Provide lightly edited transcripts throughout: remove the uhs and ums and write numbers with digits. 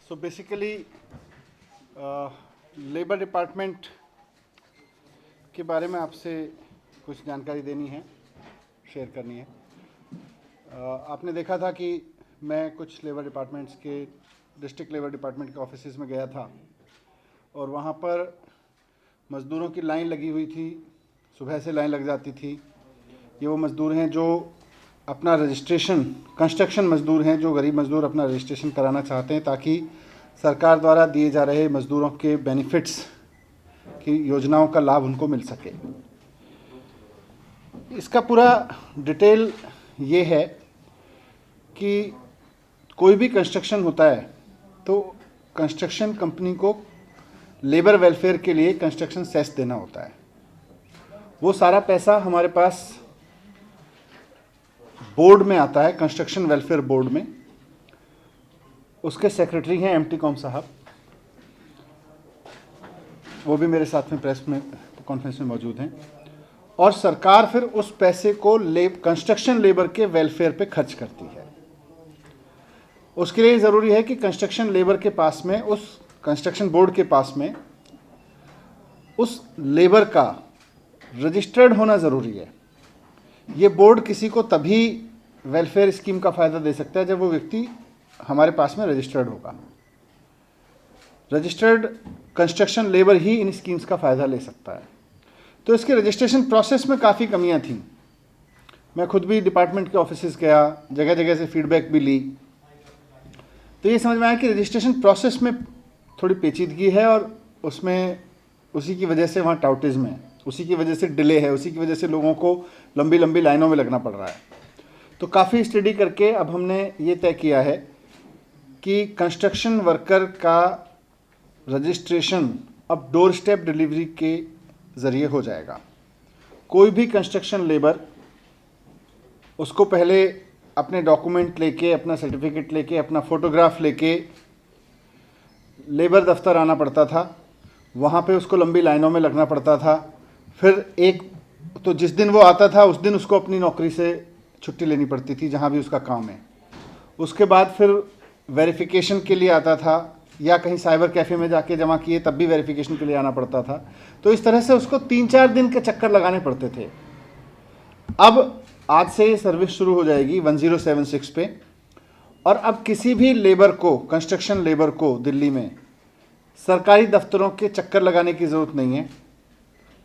So basically labour department के बारे में आपसे कुछ जानकारी देनी है, शेयर करनी है। आपने देखा था कि मैं कुछ लेबर डिपार्टमेंट्स के डिस्ट्रिक्ट लेबर डिपार्टमेंट के ऑफिसेज़ में गया था और वहाँ पर मज़दूरों की लाइन लगी हुई थी। सुबह से लाइन लग जाती थी। ये वो मज़दूर हैं जो अपना रजिस्ट्रेशन, कंस्ट्रक्शन मज़दूर हैं जो गरीब मज़दूर अपना रजिस्ट्रेशन कराना चाहते हैं ताकि सरकार द्वारा दिए जा रहे मज़दूरों के बेनिफिट्स की योजनाओं का लाभ उनको मिल सके। इसका पूरा डिटेल ये है कि कोई भी कंस्ट्रक्शन होता है तो कंस्ट्रक्शन कंपनी को लेबर वेलफेयर के लिए कंस्ट्रक्शन सेस देना होता है। वो सारा पैसा हमारे पास बोर्ड में आता है, कंस्ट्रक्शन वेलफेयर बोर्ड में। उसके सेक्रेटरी हैं एमटी कॉम साहब, वो भी मेरे साथ में प्रेस में कॉन्फ्रेंस में मौजूद हैं। और सरकार फिर उस पैसे को कंस्ट्रक्शन लेबर के वेलफेयर पे खर्च करती है। उसके लिए ज़रूरी है कि कंस्ट्रक्शन लेबर के पास में, उस कंस्ट्रक्शन बोर्ड के पास में उस लेबर का रजिस्टर्ड होना ज़रूरी है। ये बोर्ड किसी को तभी वेलफेयर स्कीम का फ़ायदा दे सकता है जब वो व्यक्ति हमारे पास में रजिस्टर्ड होगा। रजिस्टर्ड कंस्ट्रक्शन लेबर ही इन स्कीम्स का फ़ायदा ले सकता है। तो इसके रजिस्ट्रेशन प्रोसेस में काफ़ी कमियां थीं। मैं खुद भी डिपार्टमेंट के ऑफिसेज़ गया, जगह जगह से फीडबैक भी ली, तो ये समझ में आया कि रजिस्ट्रेशन प्रोसेस में थोड़ी पेचीदगी है और उसमें उसी की वजह से वहाँ टाउटिज़म है, उसी की वजह से डिले है, उसी की वजह से लोगों को लंबी लंबी लाइनों में लगना पड़ रहा है। तो काफ़ी स्टडी करके अब हमने ये तय किया है कि कंस्ट्रक्शन वर्कर का रजिस्ट्रेशन अब डोर स्टेप डिलीवरी के ज़रिए हो जाएगा। कोई भी कंस्ट्रक्शन लेबर, उसको पहले अपने डॉक्यूमेंट लेके, अपना सर्टिफिकेट लेके, अपना फ़ोटोग्राफ लेके लेबर दफ्तर आना पड़ता था। वहाँ पे उसको लंबी लाइनों में लगना पड़ता था। फिर तो जिस दिन वो आता था उस दिन उसको अपनी नौकरी से छुट्टी लेनी पड़ती थी जहाँ भी उसका काम है। उसके बाद फिर वेरिफिकेशन के लिए आता था, या कहीं साइबर कैफ़े में जाके जमा किए तब भी वेरिफिकेशन के लिए आना पड़ता था। तो इस तरह से उसको 3-4 दिन के चक्कर लगाने पड़ते थे। अब आज से ये सर्विस शुरू हो जाएगी 1076 पे, और अब किसी भी लेबर को, कंस्ट्रक्शन लेबर को दिल्ली में सरकारी दफ्तरों के चक्कर लगाने की ज़रूरत नहीं है।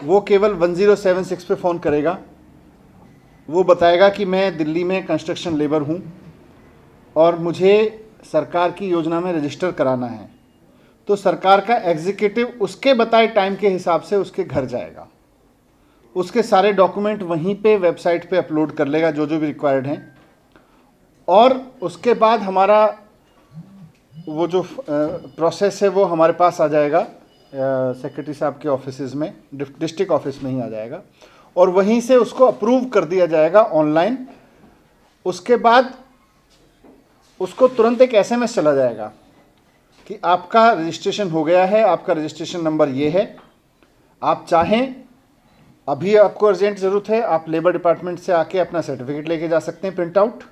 वो केवल 1076 पे फ़ोन करेगा, वो बताएगा कि मैं दिल्ली में कंस्ट्रक्शन लेबर हूँ और मुझे सरकार की योजना में रजिस्टर कराना है। तो सरकार का एग्जीक्यूटिव उसके बताए टाइम के हिसाब से उसके घर जाएगा, उसके सारे डॉक्यूमेंट वहीं पे वेबसाइट पे अपलोड कर लेगा जो भी रिक्वायर्ड हैं, और उसके बाद हमारा वो जो प्रोसेस है वो हमारे पास आ जाएगा, सेक्रेटरी साहब के ऑफिसेज़ में, डिस्ट्रिक्ट ऑफिस में ही आ जाएगा, और वहीं से उसको अप्रूव कर दिया जाएगा ऑनलाइन। उसके बाद उसको तुरंत एक एसएमएस चला जाएगा कि आपका रजिस्ट्रेशन हो गया है, आपका रजिस्ट्रेशन नंबर ये है, आप चाहें, अभी आपको अर्जेंट ज़रूरत है, आप लेबर डिपार्टमेंट से आके अपना सर्टिफिकेट लेके जा सकते हैं प्रिंट आउट।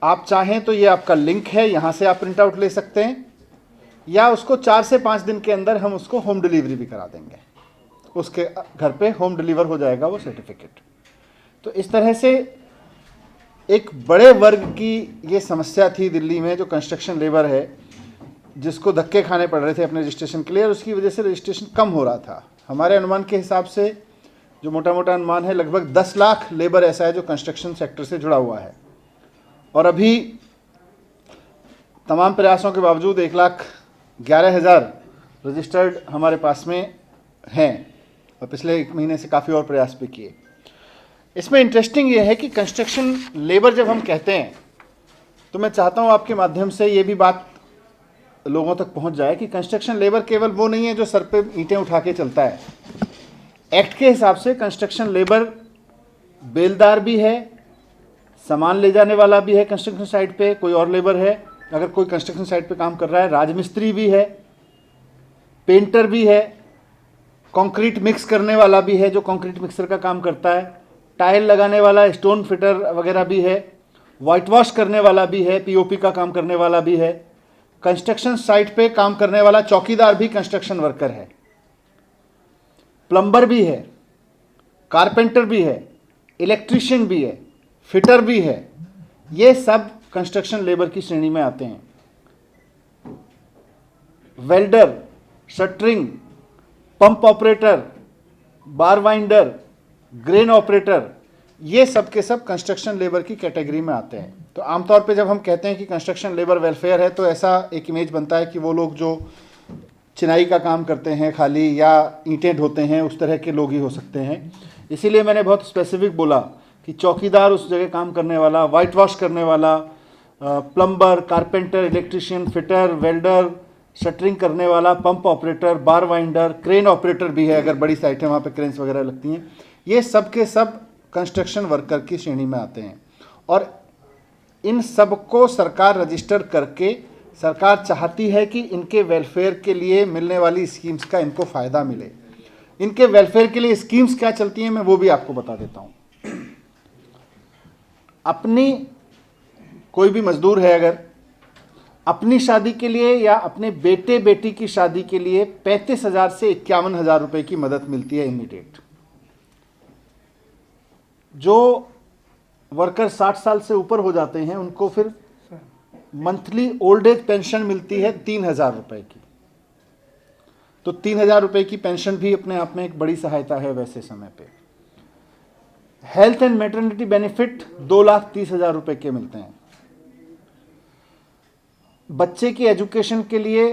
आप चाहें तो ये आपका लिंक है, यहाँ से आप प्रिंट आउट ले सकते हैं, या उसको 4 से 5 दिन के अंदर हम उसको होम डिलीवरी भी करा देंगे। उसके घर पे होम डिलीवर हो जाएगा वो सर्टिफिकेट। तो इस तरह से एक बड़े वर्ग की ये समस्या थी दिल्ली में, जो कंस्ट्रक्शन लेबर है, जिसको धक्के खाने पड़ रहे थे अपने रजिस्ट्रेशन के लिए, और उसकी वजह से रजिस्ट्रेशन कम हो रहा था। हमारे अनुमान के हिसाब से, जो मोटा मोटा अनुमान है, लगभग 10 लाख लेबर ऐसा है जो कंस्ट्रक्शन सेक्टर से जुड़ा हुआ है। और अभी तमाम प्रयासों के बावजूद 1,11,000 रजिस्टर्ड हमारे पास में हैं, और पिछले 1 महीने से काफ़ी और प्रयास भी किए। इसमें इंटरेस्टिंग ये है कि कंस्ट्रक्शन लेबर जब हम कहते हैं, तो मैं चाहता हूँ आपके माध्यम से ये भी बात लोगों तक पहुँच जाए कि कंस्ट्रक्शन लेबर केवल वो नहीं है जो सर पे ईंटें उठा के चलता है। एक्ट के हिसाब से कंस्ट्रक्शन लेबर बेलदार भी है, सामान ले जाने वाला भी है कंस्ट्रक्शन साइट पे, कोई और लेबर है अगर कोई कंस्ट्रक्शन साइट पे काम कर रहा है, राजमिस्त्री भी है, पेंटर भी है, कंक्रीट मिक्स करने वाला भी है जो कंक्रीट मिक्सर का काम करता है, टाइल लगाने वाला, स्टोन फिटर वगैरह भी है, वाइट वॉश करने वाला भी है, पीओपी का काम करने वाला भी है, कंस्ट्रक्शन साइट पे काम करने वाला चौकीदार भी कंस्ट्रक्शन वर्कर है, प्लम्बर भी है, कारपेंटर भी है, इलेक्ट्रीशियन भी है, फिटर भी है। ये सब कंस्ट्रक्शन लेबर की श्रेणी में आते हैं। वेल्डर, शटरिंग, पंप ऑपरेटर, बार वाइंडर, ग्रेन ऑपरेटर, ये सब के सब कंस्ट्रक्शन लेबर की कैटेगरी में आते हैं। तो आमतौर पे जब हम कहते हैं कि कंस्ट्रक्शन लेबर वेलफेयर है, तो ऐसा एक इमेज बनता है कि वो लोग जो चिनाई का काम करते हैं खाली, या ईंटें ढोते हैं, उस तरह के लोग ही हो सकते हैं। इसीलिए मैंने बहुत स्पेसिफिक बोला कि चौकीदार उस जगह काम करने वाला, वाइट वॉश करने वाला, plumber, carpenter, electrician, fitter, welder, shuttering करने वाला, पंप ऑपरेटर, बार वाइंडर, क्रेन ऑपरेटर भी है, अगर बड़ी साइट है वहाँ पे क्रेन्स वगैरह लगती हैं। ये सब के सब कंस्ट्रक्शन वर्कर की श्रेणी में आते हैं। और इन सब को सरकार रजिस्टर करके, सरकार चाहती है कि इनके वेलफेयर के लिए मिलने वाली स्कीम्स का इनको फ़ायदा मिले। इनके वेलफेयर के लिए स्कीम्स क्या चलती हैं, मैं वो भी आपको बता देता हूँ। अपनी कोई भी मजदूर है, अगर अपनी शादी के लिए या अपने बेटे बेटी की शादी के लिए 35,000 से 51,000 रुपये की मदद मिलती है इमीडिएट। जो वर्कर 60 साल से ऊपर हो जाते हैं उनको फिर मंथली ओल्ड एज पेंशन मिलती है 3,000 रुपये की। तो 3,000 रुपये की पेंशन भी अपने आप में एक बड़ी सहायता है वैसे समय पे। हेल्थ एंड मैटरनिटी बेनिफिट 2,30,000 रुपये के मिलते हैं। बच्चे की एजुकेशन के लिए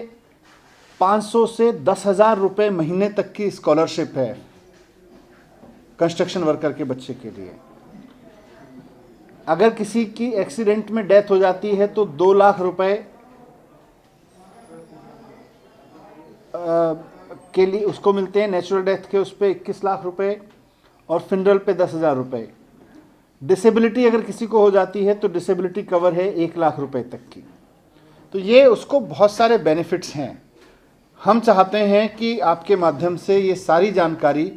500 से 10,000 रुपये महीने तक की स्कॉलरशिप है कंस्ट्रक्शन वर्कर के बच्चे के लिए। अगर किसी की एक्सीडेंट में डेथ हो जाती है तो 2 लाख रुपए के लिए उसको मिलते हैं। नेचुरल डेथ के उस पर 21 लाख रुपए और फिनरल पे 10,000 रुपये। डिसेबिलिटी अगर किसी को हो जाती है तो डिसेबिलिटी कवर है 1 लाख रुपए तक की। तो ये उसको बहुत सारे बेनिफिट्स हैं। हम चाहते हैं कि आपके माध्यम से ये सारी जानकारी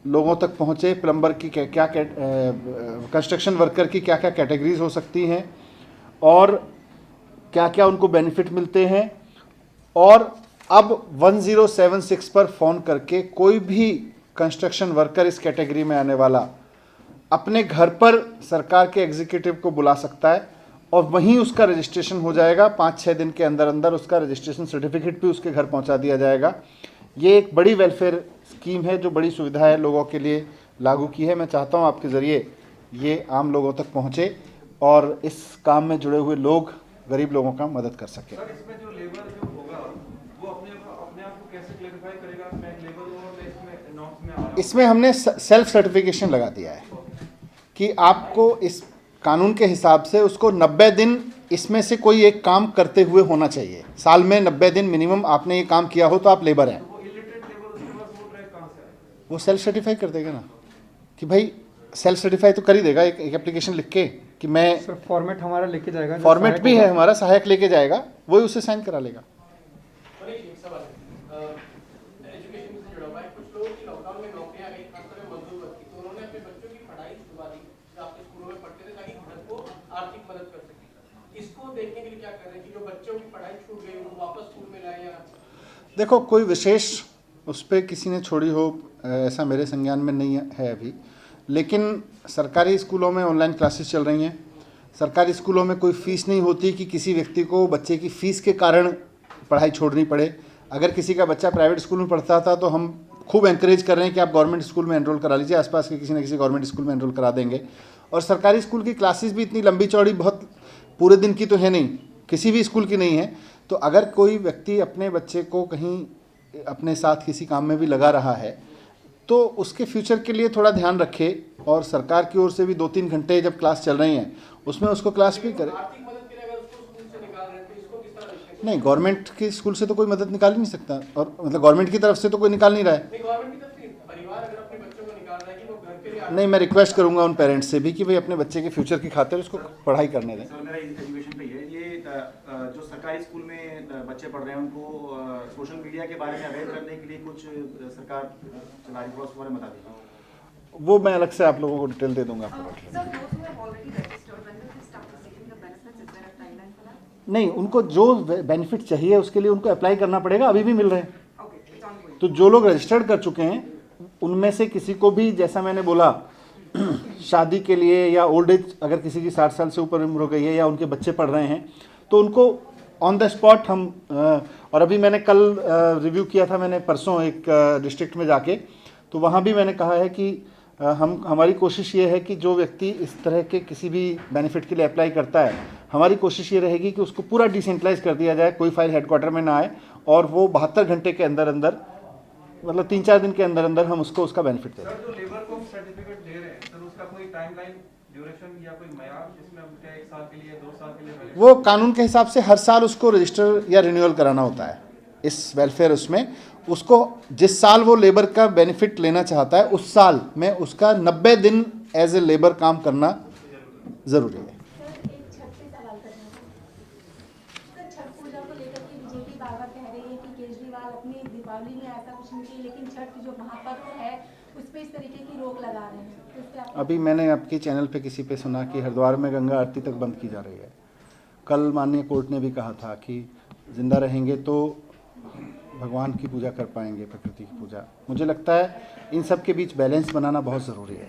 लोगों तक पहुँचे। प्लम्बर की क्या कंस्ट्रक्शन वर्कर की क्या क्या कैटेगरीज हो सकती हैं और क्या क्या उनको बेनिफिट मिलते हैं। और अब 1076 पर फ़ोन करके कोई भी कंस्ट्रक्शन वर्कर इस कैटेगरी में आने वाला अपने घर पर सरकार के एग्जीक्यूटिव को बुला सकता है और वहीं उसका रजिस्ट्रेशन हो जाएगा। 5-6 दिन के अंदर अंदर उसका रजिस्ट्रेशन सर्टिफिकेट भी उसके घर पहुंचा दिया जाएगा। ये एक बड़ी वेलफेयर स्कीम है जो बड़ी सुविधा है लोगों के लिए लागू की है। मैं चाहता हूं आपके ज़रिए ये आम लोगों तक पहुंचे और इस काम में जुड़े हुए लोग गरीब लोगों का मदद कर सकें। सर, इसमें जो लेबर जो होगा वो अपने आप को कैसे क्लेरिफाई करेगा मैं लेबर हूं और मैं इसमें नॉर्म्स में आ रहा हूं? इसमें हमने सेल्फ सर्टिफिकेशन लगा दिया है कि आपको इस कानून के हिसाब से उसको 90 दिन इसमें से कोई एक काम करते हुए होना चाहिए। साल में 90 दिन मिनिमम आपने ये काम किया हो तो आप लेबर हैं। वो इलिटरेट लेबर उसके पास वो ट्रैक कहां से आएगा? वो सेल्फ सर्टिफाई कर देगा ना कि भाई सेल्फ सर्टिफाई तो कर ही देगा। एक एप्लीकेशन लिख के कि मैं सर फॉर्मेट हमारा लेके जाएगा, फॉर्मेट भी है हमारा, सहायक लेके जाएगा, वही उससे साइन करा लेगा। और एक सवाल है एजुकेशन से जुड़ा हुआ है। कुछ लोगों की लॉकडाउन में नौकरियां गई, खासकर मजदूर वर्ग की, तो उन्होंने अपने बच्चों की पढ़ाई छुड़वा दी जो आपके स्कूलों में पढ़ते थे ताकि घर को आर्थिक मदद कर सके। इसको देखने के लिए क्या कर रहे हैं कि जो बच्चों की पढ़ाई छूट गई उनको वापस स्कूल में लाए या? देखो कोई विशेष उस पर किसी ने छोड़ी हो ऐसा मेरे संज्ञान में नहीं है अभी, लेकिन सरकारी स्कूलों में ऑनलाइन क्लासेस चल रही हैं। सरकारी स्कूलों में कोई फ़ीस नहीं होती कि किसी व्यक्ति को बच्चे की फ़ीस के कारण पढ़ाई छोड़नी पड़े। अगर किसी का बच्चा प्राइवेट स्कूल में पढ़ता था तो हम खूब एनकरेज कर रहे हैं कि आप गवर्नमेंट स्कूल में एनरोल करा लीजिए, आसपास के किसी न किसी गवर्नमेंट स्कूल में एनरोल करा देंगे। और सरकारी स्कूल की क्लासेस भी इतनी लंबी चौड़ी बहुत पूरे दिन की तो है नहीं, किसी भी स्कूल की नहीं है। तो अगर कोई व्यक्ति अपने बच्चे को कहीं अपने साथ किसी काम में भी लगा रहा है तो उसके फ्यूचर के लिए थोड़ा ध्यान रखे और सरकार की ओर से भी 2-3 घंटे जब क्लास चल रही हैं उसमें उसको क्लास भी करे। आर्थिक मदद के लिए अगर उसको स्कूल से निकाल रहे हैं तो इसको किस तरह देखते हैं? नहीं, गवर्नमेंट के स्कूल से तो कोई मदद निकाल ही नहीं सकता, और मतलब गवर्नमेंट की तरफ से तो कोई निकाल नहीं रहा है। नहीं, गवर्नमेंट की तरफ से परिवार अगर अपने बच्चों को निकाल रहा है कि वो घर के लिए नहीं, मैं रिक्वेस्ट करूंगा उन पेरेंट्स से भी कि भाई अपने बच्चे के फ्यूचर की खातिर उसको पढ़ाई करने दें। सर मेरा एजुकेशन पे है ये जो सरकारी स्कूल में बच्चे पढ़ रहे हैं उनको सोशल मीडिया के बारे में अवेयर करने के लिए कुछ सरकार चला रही है, उसके बारे में बता दीजिए। वो मैं अलग से आप लोगों को डिटेल दे दूंगा। नहीं, उनको जो बेनिफिट चाहिए उसके लिए उनको अप्लाई करना पड़ेगा, अभी भी मिल रहे हैं। तो जो लोग रजिस्टर्ड कर चुके हैं उनमें से किसी को भी, जैसा मैंने बोला, शादी के लिए या ओल्ड एज, अगर किसी की 60 साल से ऊपर उम्र हो गई है या उनके बच्चे पढ़ रहे हैं, तो उनको ऑन द स्पॉट हम और अभी मैंने कल रिव्यू किया था, मैंने परसों एक डिस्ट्रिक्ट में जाके, तो वहाँ भी मैंने कहा है कि हमारी कोशिश ये है कि जो व्यक्ति इस तरह के किसी भी बेनिफिट के लिए अप्लाई करता है, हमारी कोशिश ये रहेगी कि उसको पूरा डिसेंट्रलाइज कर दिया जाए, कोई फाइल हेडक्वार्टर में ना आए, और वो 72 घंटे के अंदर अंदर, मतलब 3-4 दिन के अंदर अंदर हम उसको उसका बेनिफिट दें। सर, जो लेबर को सर्टिफिकेट दे रहे हैं सर, उसका कोई टाइमलाइन, ड्यूरेशन या कोई मयार जिसमें हम क्या 1 साल के लिए 2 साल के लिए valid? वो कानून के हिसाब से हर साल उसको रजिस्टर या रिन्यूअल कराना होता है इस वेलफेयर, उसमें उसको जिस साल वो लेबर का बेनिफिट लेना चाहता है उस साल में उसका 90 दिन एज ए लेबर काम करना ज़रूरी है। सर, एक छठ पे सवाल करना था। सर, छठ पूजा को लेकर के बीजेपी बार-बार कह रही है कि केजरीवाल अपनी दीपावली में ऐसा कुछ नहीं किया, लेकिन छठ जो महापर्व है उस पर इस तरीके की रोक लगा रहे हैं, तो इससे आप अभी मैंने आपके चैनल पे किसी पे सुना कि हरिद्वार में गंगा आरती तक बंद की जा रही है। कल माननीय कोर्ट ने भी कहा था कि जिंदा रहेंगे तो भगवान की पूजा कर पाएंगे, प्रकृति की पूजा। मुझे लगता है इन सब के बीच बैलेंस बनाना बहुत ज़रूरी है।